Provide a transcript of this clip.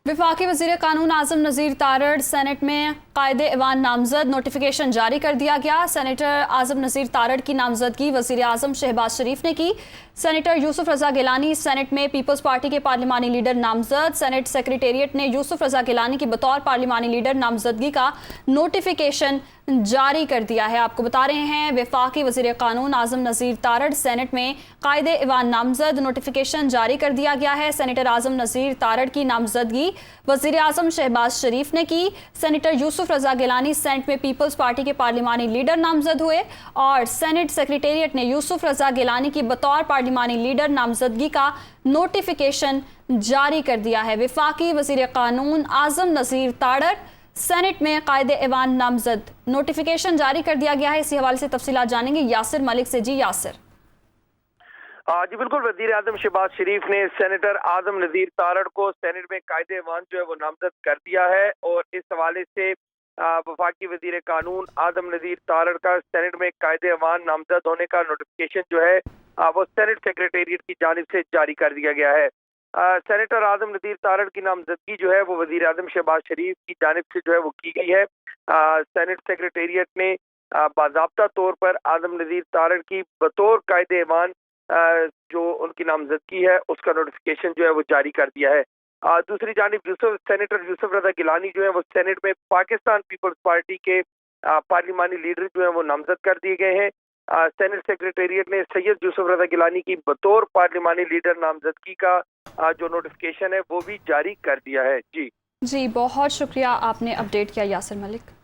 वफाकी वज़ीर कानून आज़म नज़ीर तारड़ सेनेट में कायदे ऐवान नामज़द नोटिफिकेशन जारी कर दिया गया। सेनेटर आज़म नज़ीर तारड़ की नामज़दगी वज़ीर आज़म शहबाज शरीफ ने की। सेनेटर यूसुफ रज़ा गिलानी सेनेट में पीपल्स पार्टी के पार्लिमानी लीडर नामज़द। सेनेट सेक्रेटेरिएट ने यूसुफ रज़ा गिलानी की बतौर पार्लिमानी लीडर नामज़दगी का नोटिफिकेशन जारी कर दिया है। आपको बता रहे हैं वफाकी वज़ीर कानून आज़म नज़ीर तारड़ सेनेट में कायदे ऐवान नामज़द नोटिफिकेशन जारी कर दिया गया है। सेनेटर आज़म नज़ीर तारड़ की नामज़दगी वज़ीर आज़म शहबाज शरीफ ने की। सेनेटर यूसुफ रज़ा गिलानी सेनेट में पीपल्स पार्टी के पार्लिमानी लीडर नामज़द हुए और सेनेट सेक्रेटेरिएट ने यूसुफ रज़ा गिलानी की बतौर पार्लिमानी लीडर नामज़दगी का नोटिफिकेशन जारी कर दिया है। वफाकी वज़ीर कानून आज़म नज़ीर तारड़ सेनेट में कायदे ऐवान नामज़द नोटिफिकेशन जारी कर दिया गया है। इसी हवाले से तफसीलात जानेंगे यासिर मलिक से। जी यासिर। जी बिल्कुल, वज़ीर आज़म शहबाज शरीफ ने सेनेटर आज़म नज़ीर तारड़ को सेनेट में कायदे ऐवान जो है वो नामज़द कर दिया है और इस हवाले से वफाकी वज़ीर कानून आज़म नज़ीर तारड़ का सेनेट में कायदे ऐवान नामज़द होने का नोटिफिकेशन जो है वो सेनेट सेक्रेटेरिएट की जानिब से जारी कर दिया गया है। सेनेटर आज़म नज़ीर तारड़ की नामज़दगी जो है वो वज़ीर आज़म शहबाज शरीफ की जानिब से जो है वो की गई है। सेनेट सेक्रेटेरिएट ने बाज़ाब्ता तौर पर आज़म नज़ीर तारड़ की बतौर कायदे ऐवान जो उनकी नामज़दगी है उसका नोटिफिकेशन जो है वो जारी कर दिया है। दूसरी जानिब सेनेटर यूसुफ रज़ा गिलानी जो है वो सेनेट में पाकिस्तान पीपल्स पार्टी के पार्लिमानी लीडर जो है वो नामज़द कर दिए गए हैं। सेनेट सेक्रेटेरिएट ने सैयद यूसुफ रज़ा गिलानी की बतौर पार्लिमानी लीडर नामज़दगी का जो नोटिफिकेशन है वो भी जारी कर दिया है। जी बहुत शुक्रिया, आपने अपडेट किया यासिर मलिक।